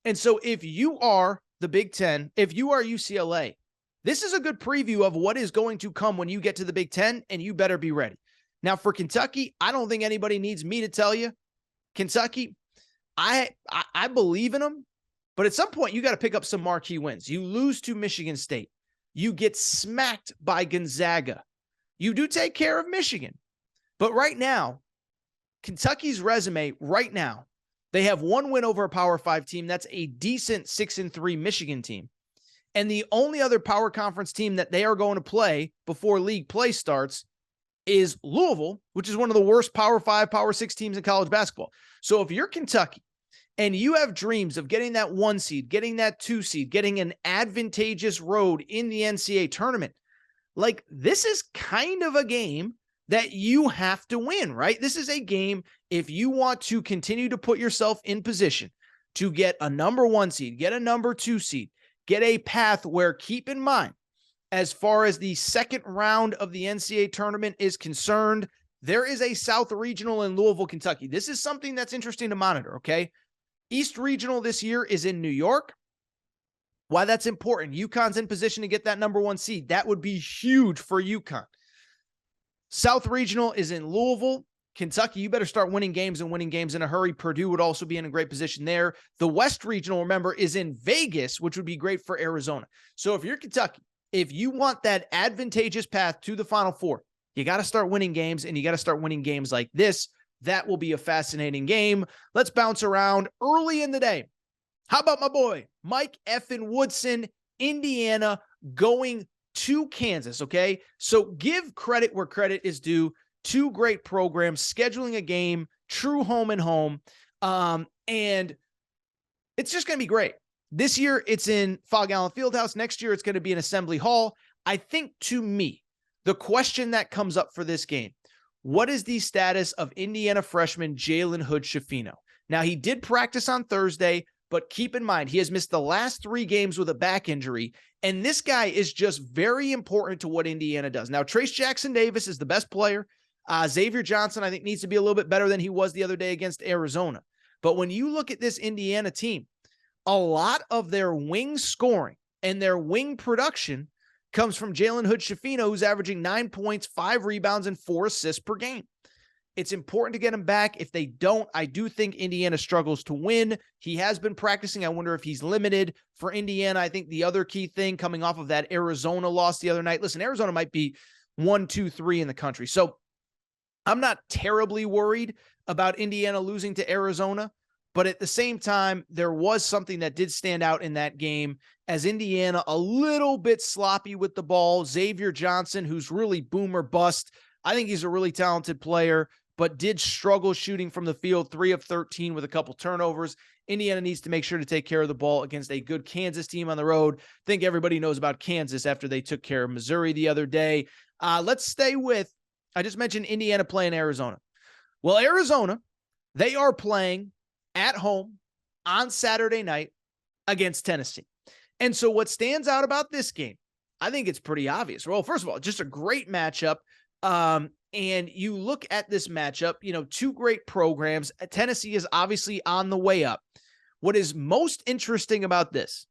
Speaker 1: And so if you are the Big Ten, if you are UCLA, this is a good preview of what is going to come when you get to the Big Ten, and you better be ready. Now, for Kentucky, I don't think anybody needs me to tell you. Kentucky, I believe in them, but at some point you got to pick up some marquee wins. You lose to Michigan State. You get smacked by Gonzaga. You do take care of Michigan. But right now, Kentucky's resume right now, they have 1 win over a Power 5 team. That's a decent 6-3 Michigan team. And the only other Power Conference team that they are going to play before league play starts is Louisville, which is one of the worst Power 5, Power 6 teams in college basketball. So if you're Kentucky and you have dreams of getting that 1 seed, getting that 2 seed, getting an advantageous road in the NCAA tournament, like, this is kind of a game that you have to win, right? This is a game, if you want to continue to put yourself in position to get a number 1 seed, get a number 2 seed, get a path where, keep in mind, as far as the second round of the NCAA tournament is concerned, there is a South Regional in Louisville, Kentucky. This is something that's interesting to monitor, okay? East Regional this year is in New York. Why that's important? UConn's in position to get that number 1 seed. That would be huge for UConn. South Regional is in Louisville. Kentucky, you better start winning games and winning games in a hurry. Purdue would also be in a great position there. The West Regional, remember, is in Vegas, which would be great for Arizona. So if you're Kentucky, if you want that advantageous path to the Final Four, you got to start winning games, and you got to start winning games like this. That will be a fascinating game. Let's bounce around early in the day. How about my boy, Mike effing Woodson, Indiana, going to Kansas, okay? So give credit where credit is due. 2 great programs, scheduling a game, true home and home. And it's just going to be great. This year, it's in Fog Allen Fieldhouse. Next year, it's going to be in Assembly Hall. I think, to me, the question that comes up for this game, what is the status of Indiana freshman Jalen Hood-Schifino? Now, he did practice on Thursday, but keep in mind, he has missed the last 3 games with a back injury, and this guy is just very important to what Indiana does. Now, Trace Jackson-Davis is the best player. Xavier Johnson, I think, needs to be a little bit better than he was the other day against Arizona. But when you look at this Indiana team, a lot of their wing scoring and their wing production comes from Jalen Hood-Schifino, who's averaging 9 points, 5 rebounds, and 4 assists per game. It's important to get him back. If they don't, I do think Indiana struggles to win. He has been practicing. I wonder if he's limited. For Indiana, I think the other key thing coming off of that Arizona loss the other night, listen, Arizona might be 1, 2, 3 in the country. So I'm not terribly worried about Indiana losing to Arizona. But at the same time, there was something that did stand out in that game, as Indiana a little bit sloppy with the ball. Xavier Johnson, who's really boom or bust. I think he's a really talented player, but did struggle shooting from the field, 3 of 13 with a couple turnovers. Indiana needs to make sure to take care of the ball against a good Kansas team on the road. I think everybody knows about Kansas after they took care of Missouri the other day. Let's stay with, I just mentioned Indiana playing Arizona. Well, Arizona, they are playing at home on Saturday night against Tennessee. And so what stands out about this game, I think it's pretty obvious. Well, first of all, just a great matchup. And you look at this matchup, two great programs. Tennessee is obviously on the way up. What is most interesting about this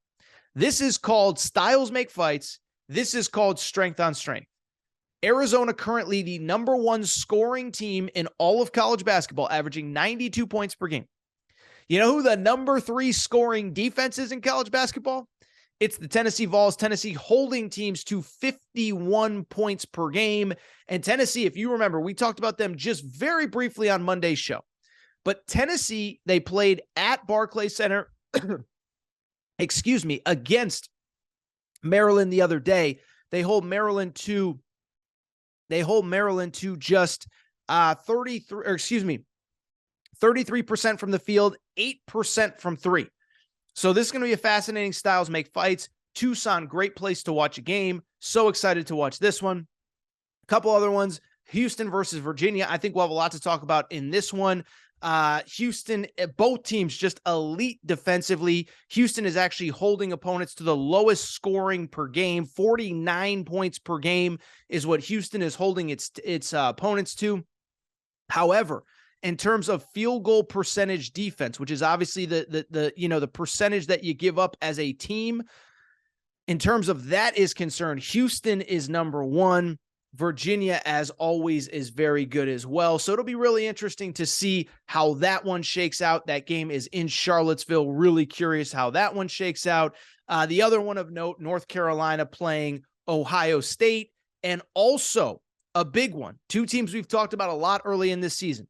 Speaker 1: is called styles make fights. This is called strength on strength. Arizona currently the number 1 scoring team in all of college basketball, averaging 92 points per game. You know who the number 3 scoring defense is in college basketball? It's the Tennessee Vols. Tennessee holding teams to 51 points per game. And Tennessee, if you remember, we talked about them just very briefly on Monday's show. But Tennessee, they played at Barclays Center, against Maryland the other day. They hold Maryland to just 33% from the field, 8% from 3. So this is going to be a fascinating styles make fights. Tucson, great place to watch a game. So excited to watch this one. A couple other ones. Houston versus Virginia. I think we'll have a lot to talk about in this one. Houston, both teams just elite defensively. Houston is actually holding opponents to the lowest scoring per game. 49 points per game is what Houston is holding its opponents to. However, in terms of field goal percentage defense, which is obviously the percentage that you give up as a team, in terms of that is concerned, Houston is number 1. Virginia, as always, is very good as well. So it'll be really interesting to see how that one shakes out. That game is in Charlottesville. Really curious how that one shakes out. The other one of note, North Carolina playing Ohio State, and also a big one. 2 teams we've talked about a lot early in this season.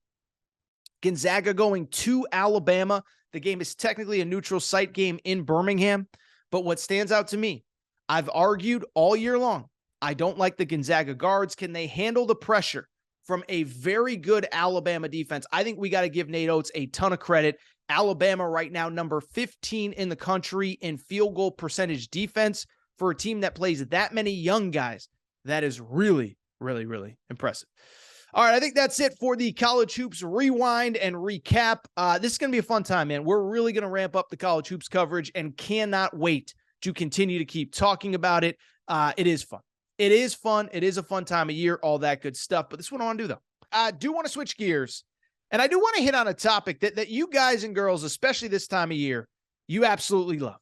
Speaker 1: Gonzaga going to Alabama. The game is technically a neutral site game in Birmingham. But what stands out to me, I've argued all year long, I don't like the Gonzaga guards. Can they handle the pressure from a very good Alabama defense? I think we got to give Nate Oates a ton of credit. Alabama right now, number 15 in the country in field goal percentage defense for a team that plays that many young guys. That is really, really, really impressive. All right, I think that's it for the College Hoops Rewind and Recap. This is going to be a fun time, man. We're really going to ramp up the College Hoops coverage and cannot wait to continue to keep talking about it. It is fun. It is fun. It is a fun time of year, all that good stuff. But this is what I want to do, though. I do want to switch gears, and I do want to hit on a topic that you guys and girls, especially this time of year, you absolutely love.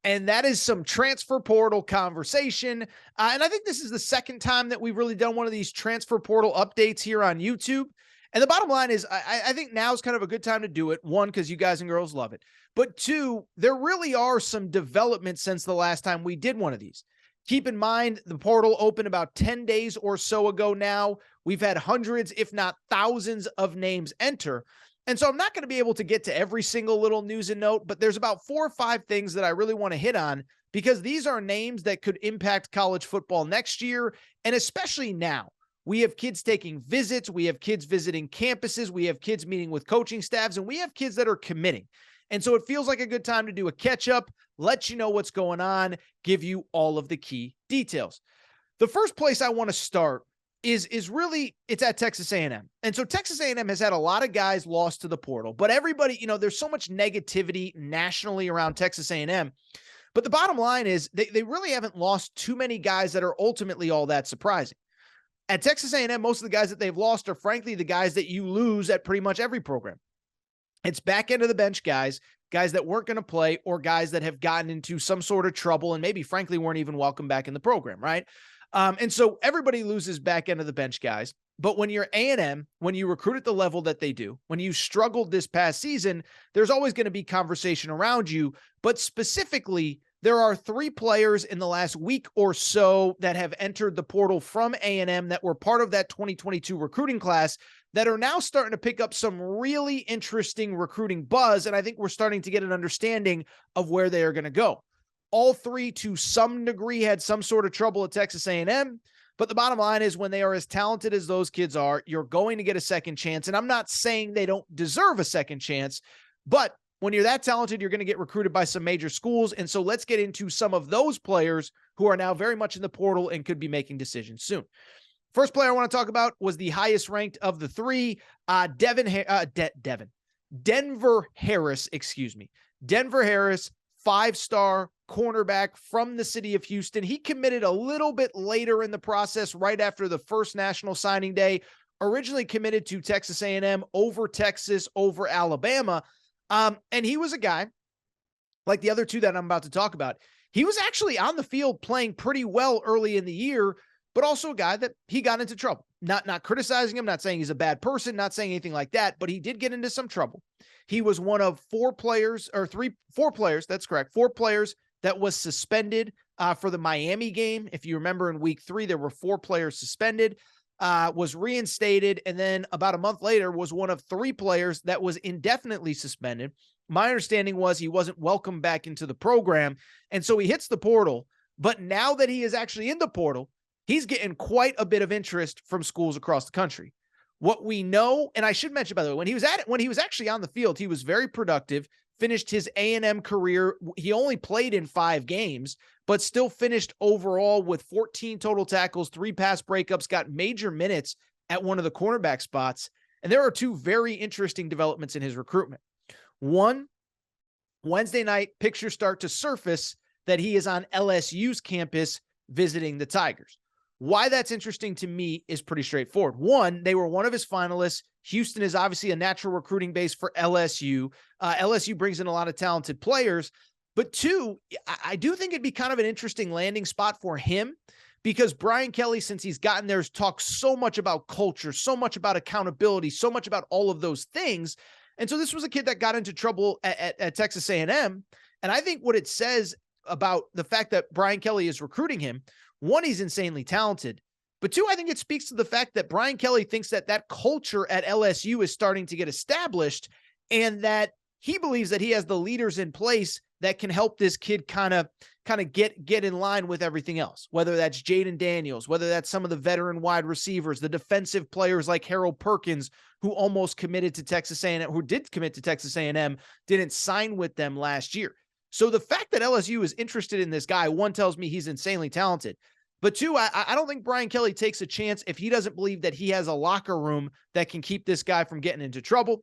Speaker 1: And that is some transfer portal conversation. And I think this is the second time that we've really done one of these transfer portal updates here on YouTube. And the bottom line is I think now is kind of a good time to do it. 1, because you guys and girls love it. But 2, there really are some developments since the last time we did one of these. Keep in mind, the portal opened about 10 days or so ago now. We've had hundreds, if not thousands, of names enter. And so I'm not going to be able to get to every single little news and note, but there's about 4 or 5 things that I really want to hit on because these are names that could impact college football next year, and especially now. We have kids taking visits. We have kids visiting campuses. We have kids meeting with coaching staffs, and we have kids that are committing. And so it feels like a good time to do a catch-up, let you know what's going on, give you all of the key details. The first place I want to start is really, it's at Texas A&M. And so Texas A&M has had a lot of guys lost to the portal, but everybody, there's so much negativity nationally around Texas A&M. But the bottom line is they really haven't lost too many guys that are ultimately all that surprising. At Texas A&M, most of the guys that they've lost are frankly the guys that you lose at pretty much every program. It's back end of the bench guys that weren't going to play, or guys that have gotten into some sort of trouble and maybe frankly weren't even welcome back in the program, right? And so everybody loses back end of the bench guys. But when you're A&M, when you recruit at the level that they do, when you struggled this past season, there's always going to be conversation around you. But specifically, there are 3 players in the last week or so that have entered the portal from A&M that were part of that 2022 recruiting class that are now starting to pick up some really interesting recruiting buzz. And I think we're starting to get an understanding of where they are going to go. All 3 to some degree had some sort of trouble at Texas A&M, But the bottom line is when they are as talented as those kids are, you're going to get a second chance. And I'm not saying they don't deserve a second chance, but when you're that talented, you're going to get recruited by some major schools. And so let's get into some of those players who are now very much in the portal and could be making decisions soon. First player I want to talk about was the highest ranked of the three, Denver Harris, Denver Harris, 5-star cornerback from the city of Houston. He committed a little bit later in the process, right after the first national signing day, originally committed to Texas A&M over Texas, over Alabama. And he was a guy like the other two that I'm about to talk about. He was actually on the field playing pretty well early in the year, but also a guy that he got into trouble. Not criticizing him, not saying he's a bad person, not saying anything like that, but he did get into some trouble. He was one of four players that was suspended for the Miami game. If you remember in week 3, there were 4 players suspended, was reinstated, and then about a month later was one of 3 players that was indefinitely suspended. My understanding was he wasn't welcomed back into the program, and so he hits the portal. But now that he is actually in the portal, he's getting quite a bit of interest from schools across the country. What we know, and I should mention, by the way, when he was actually on the field, he was very productive, finished his A&M career. He only played in 5 games, but still finished overall with 14 total tackles, 3 pass breakups, got major minutes at one of the cornerback spots. And there are 2 very interesting developments in his recruitment. One, Wednesday night, pictures start to surface that he is on LSU's campus visiting the Tigers. Why that's interesting to me is pretty straightforward. One, they were one of his finalists. Houston is obviously a natural recruiting base for LSU. LSU brings in a lot of talented players. But 2, I do think it'd be kind of an interesting landing spot for him, because Brian Kelly, since he's gotten there, has talked so much about culture, so much about accountability, so much about all of those things. And so this was a kid that got into trouble at Texas A&M. And I think what it says about the fact that Brian Kelly is recruiting him, 1, he's insanely talented, but 2, I think it speaks to the fact that Brian Kelly thinks that that culture at LSU is starting to get established, and that he believes that he has the leaders in place that can help this kid kind of get in line with everything else, whether that's Jaden Daniels, whether that's some of the veteran wide receivers, the defensive players like Harold Perkins, who almost committed to Texas A&M, who did commit to Texas A&M, didn't sign with them last year. So the fact that LSU is interested in this guy, 1, tells me he's insanely talented. But 2, I don't think Brian Kelly takes a chance if he doesn't believe that he has a locker room that can keep this guy from getting into trouble.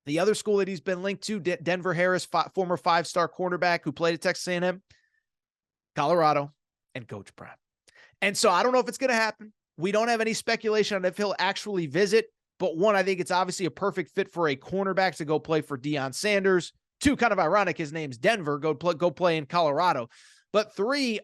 Speaker 1: The other school that he's been linked to, Denver Harris, former 5-star cornerback who played at Texas A&M, Colorado, and Coach Prime. And so I don't know if it's going to happen. We don't have any speculation on if he'll actually visit. But 1, I think it's obviously a perfect fit for a cornerback to go play for Deion Sanders. 2, kind of ironic, his name's Denver, go play in Colorado. But 3,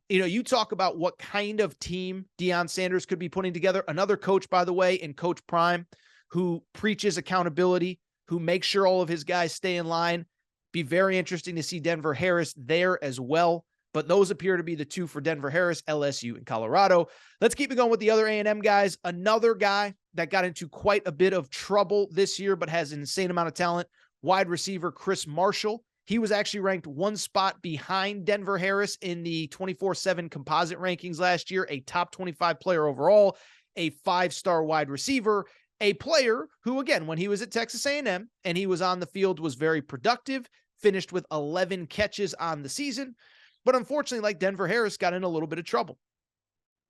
Speaker 1: you talk about what kind of team Deion Sanders could be putting together. Another coach, by the way, in Coach Prime, who preaches accountability, who makes sure all of his guys stay in line. Be very interesting to see Denver Harris there as well. But those appear to be the 2 for Denver Harris, LSU, and Colorado. Let's keep it going with the other A&M guys. Another guy that got into quite a bit of trouble this year, but has an insane amount of talent, wide receiver Chris Marshall. He was actually ranked 1 spot behind Denver Harris in the 24/7 composite rankings last year, a top 25 player overall, a 5-star wide receiver, a player who, again, when he was at Texas A&M and he was on the field, was very productive, finished with 11 catches on the season. But unfortunately, like Denver Harris, got in a little bit of trouble.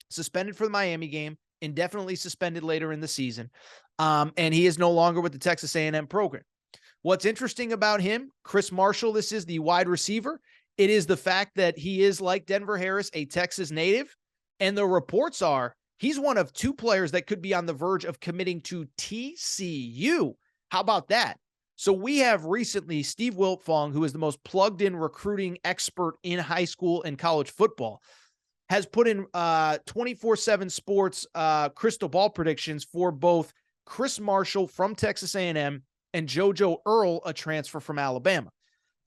Speaker 1: Suspended for the Miami game, indefinitely suspended later in the season, and he is no longer with the Texas A&M program. What's interesting about him, Chris Marshall, this is the wide receiver. It is the fact that he is, like Denver Harris, a Texas native. And the reports are he's one of 2 players that could be on the verge of committing to TCU. How about that? So we have recently Steve Wiltfong, who is the most plugged-in recruiting expert in high school and college football, has put in 24/7 Sports crystal ball predictions for both Chris Marshall from Texas A&M and JoJo Earle, a transfer from Alabama.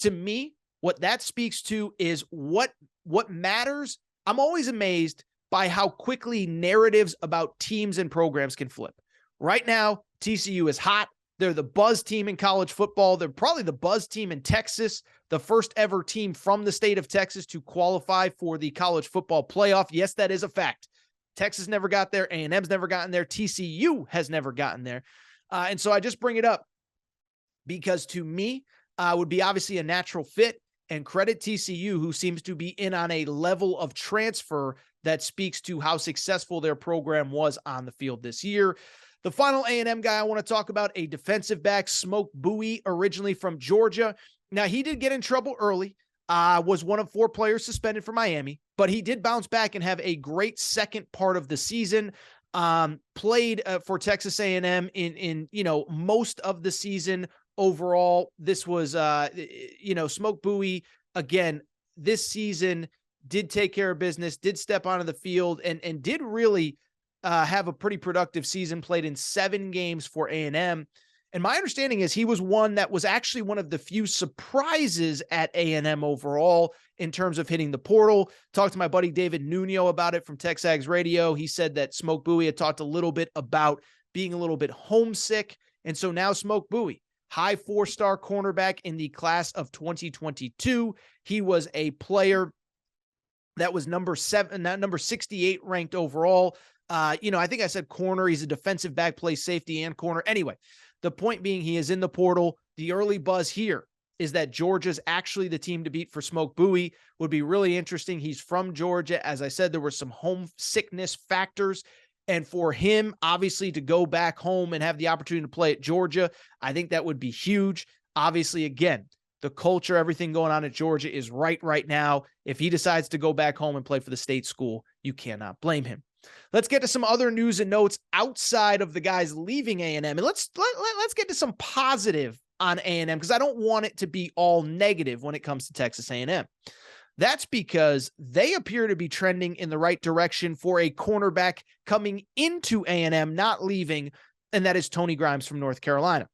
Speaker 1: To me, what that speaks to is what matters. I'm always amazed by how quickly narratives about teams and programs can flip. Right now, TCU is hot. They're the buzz team in college football. They're probably the buzz team in Texas, the first ever team from the state of Texas to qualify for the college football playoff. Yes, that is a fact. Texas never got there. A&M's never gotten there. TCU has never gotten there. And so I just bring it up because to me, would be obviously a natural fit, and credit TCU, who seems to be in on a level of transfer that speaks to how successful their program was on the field this year. The final A&M guy I want to talk about, a defensive back, Smoke Bowie, originally from Georgia. Now, he did get in trouble early, was one of 4 players suspended for Miami, but he did bounce back and have a great second part of the season. Played for Texas A&M in most of the season. Overall, this was, Smoke Bowie, again, this season did take care of business, did step onto the field, and did really have a pretty productive season, played in 7 games for A&M. And my understanding is he was one that was actually one of the few surprises at A&M overall in terms of hitting the portal. Talked to my buddy David Nuno about it from Texags Radio. He said that Smoke Bowie had talked a little bit about being a little bit homesick. And so now Smoke Bowie, high 4-star cornerback in the class of 2022. He was a player that was number 68 ranked overall. I think I said corner. He's a defensive back, plays safety and corner. Anyway, the point being, he is in the portal. The early buzz here is that Georgia's actually the team to beat for Smoke Bowie. Would be really interesting. He's from Georgia. As I said, there were some homesickness factors. And for him, obviously, to go back home and have the opportunity to play at Georgia, I think that would be huge. Obviously, again, the culture, everything going on at Georgia is right now. If he decides to go back home and play for the state school, you cannot blame him. Let's get to some other news and notes outside of the guys leaving A&M. And let's get to some positive on A&M, because I don't want it to be all negative when it comes to Texas A&M. That's because they appear to be trending in the right direction for a cornerback coming into A&M, not leaving, and that is Tony Grimes from North Carolina.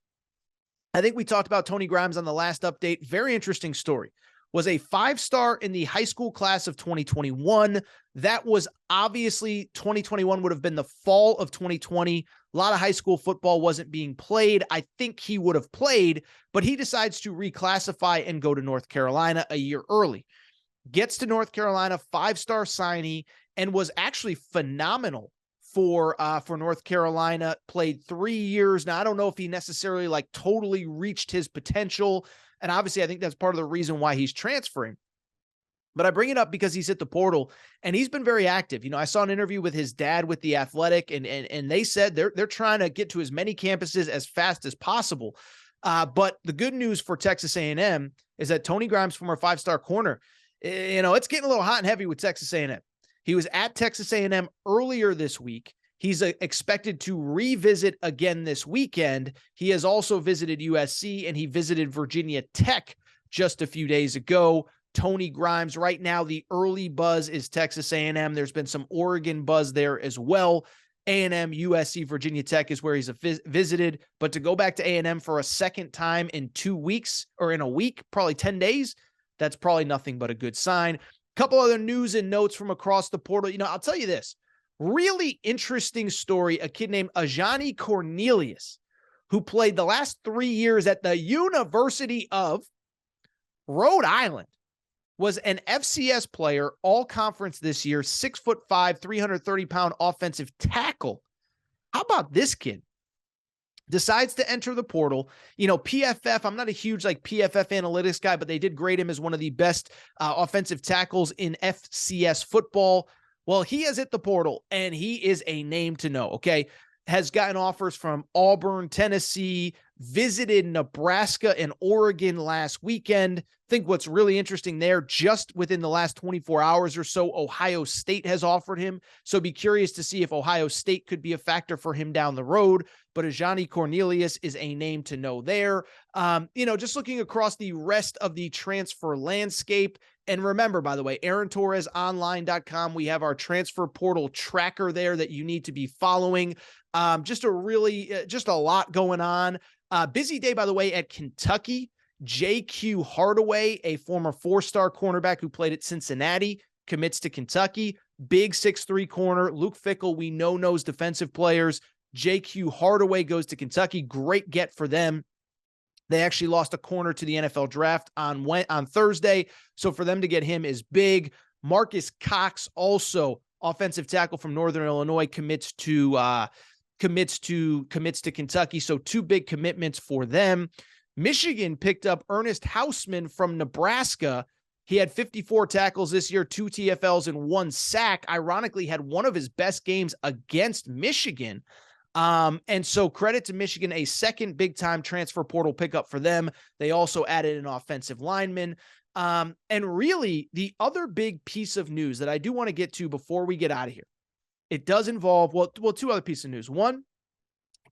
Speaker 1: I think we talked about Tony Grimes on the last update. Very interesting story. Was a 5-star in the high school class of 2021. That was obviously 2021 would have been the fall of 2020. A lot of high school football wasn't being played. I think he would have played, but he decides to reclassify and go to North Carolina a year early. Gets to North Carolina, 5-star signee, and was actually phenomenal for North Carolina. Played 3 years. Now, I don't know if he necessarily totally reached his potential. And obviously, I think that's part of the reason why he's transferring. But I bring it up because he's hit the portal and he's been very active. I saw an interview with his dad with The Athletic, and they said they're trying to get to as many campuses as fast as possible. But the good news for Texas A&M is that Tony Grimes, former 5-star corner, it's getting a little hot and heavy with Texas A&M. He was at Texas A&M earlier this week. He's expected to revisit again this weekend. He has also visited USC, and he visited Virginia Tech just a few days ago. Tony Grimes, right now, the early buzz is Texas A&M. There's been some Oregon buzz there as well. A&M, USC, Virginia Tech is where he's visited. But to go back to A&M for a second time in 2 weeks, or in a week, probably 10 days, that's probably nothing but a good sign. Couple other news and notes from across the portal. I'll tell you this. Really interesting story. A kid named Ajani Cornelius, who played the last 3 years at the University of Rhode Island, was an FCS player, all conference this year, 6'5", 330-pound offensive tackle. How about this kid? Decides to enter the portal. PFF, I'm not a huge PFF analytics guy, but they did grade him as one of the best offensive tackles in FCS football. Well, he has hit the portal, and he is a name to know, okay? Has gotten offers from Auburn, Tennessee, visited Nebraska and Oregon last weekend. I think what's really interesting there, just within the last 24 hours or so, Ohio State has offered him. So be curious to see if Ohio State could be a factor for him down the road. But Ajani Cornelius is a name to know there. Just looking across the rest of the transfer landscape. And remember, by the way, AaronTorresOnline.com, we have our transfer portal tracker there that you need to be following. Just a lot going on. Busy day, by the way, at Kentucky. J.Q. Hardaway, a former 4-star cornerback who played at Cincinnati, commits to Kentucky. Big 6'3" corner. Luke Fickell, we know, knows defensive players. J.Q. Hardaway goes to Kentucky. Great get for them. They actually lost a corner to the NFL draft on Thursday. So for them to get him is big. Marcus Cox, also offensive tackle from Northern Illinois, commits to Kentucky. So 2 big commitments for them. Michigan picked up Ernest Hausman from Nebraska. He had 54 tackles this year, 2 TFLs and 1 sack. Ironically, had one of his best games against Michigan. And so credit to Michigan, a second big-time transfer portal pickup for them. They also added an offensive lineman. And really, the other big piece of news that I do want to get to before we get out of here, it does involve, well, 2 other pieces of news. One,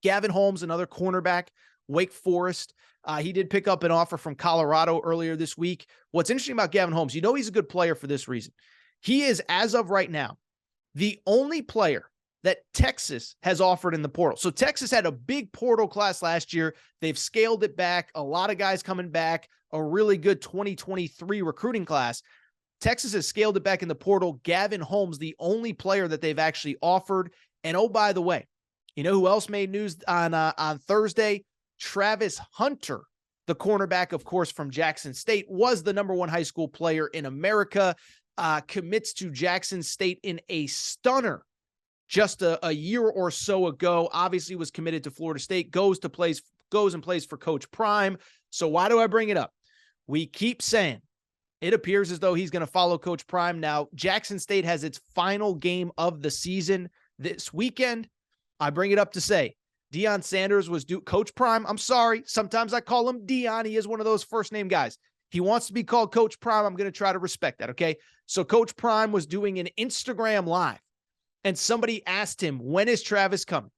Speaker 1: Gavin Holmes, another cornerback, Wake Forest. He did pick up an offer from Colorado earlier this week. What's interesting about Gavin Holmes, he's a good player for this reason. He is, as of right now, the only player that Texas has offered in the portal. So Texas had a big portal class last year. They've scaled it back. A lot of guys coming back, a really good 2023 recruiting class. Texas has scaled it back in the portal. Gavin Holmes, the only player that they've actually offered. And oh, by the way, you know who else made news on Thursday? Travis Hunter, the cornerback, of course, from Jackson State, was the #1 high school player in America, commits to Jackson State in a stunner just a year or so ago. Obviously was committed to Florida State, goes and plays for Coach Prime. So why do I bring it up? We keep saying it appears as though he's going to follow Coach Prime. Now, Jackson State has its final game of the season this weekend. I bring it up to say, Deion Sanders was Coach Prime. I'm sorry. Sometimes I call him Deion. He is one of those first name guys. He wants to be called Coach Prime. I'm going to try to respect that. Okay. So Coach Prime was doing an Instagram live and somebody asked him, when is Travis coming?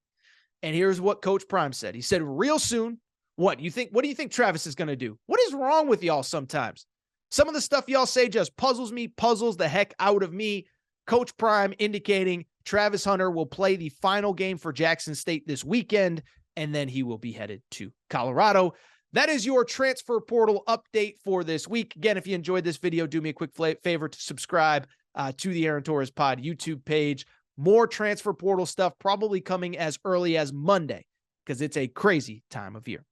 Speaker 1: And here's what Coach Prime said. He said, real soon. What do you think Travis is going to do? What is wrong with y'all sometimes? Some of the stuff y'all say just puzzles the heck out of me. Coach Prime indicating Travis Hunter will play the final game for Jackson State this weekend, and then he will be headed to Colorado. That is your transfer portal update for this week. Again, if you enjoyed this video, do me a quick favor to subscribe to the Aaron Torres Pod YouTube page. More transfer portal stuff probably coming as early as Monday because it's a crazy time of year.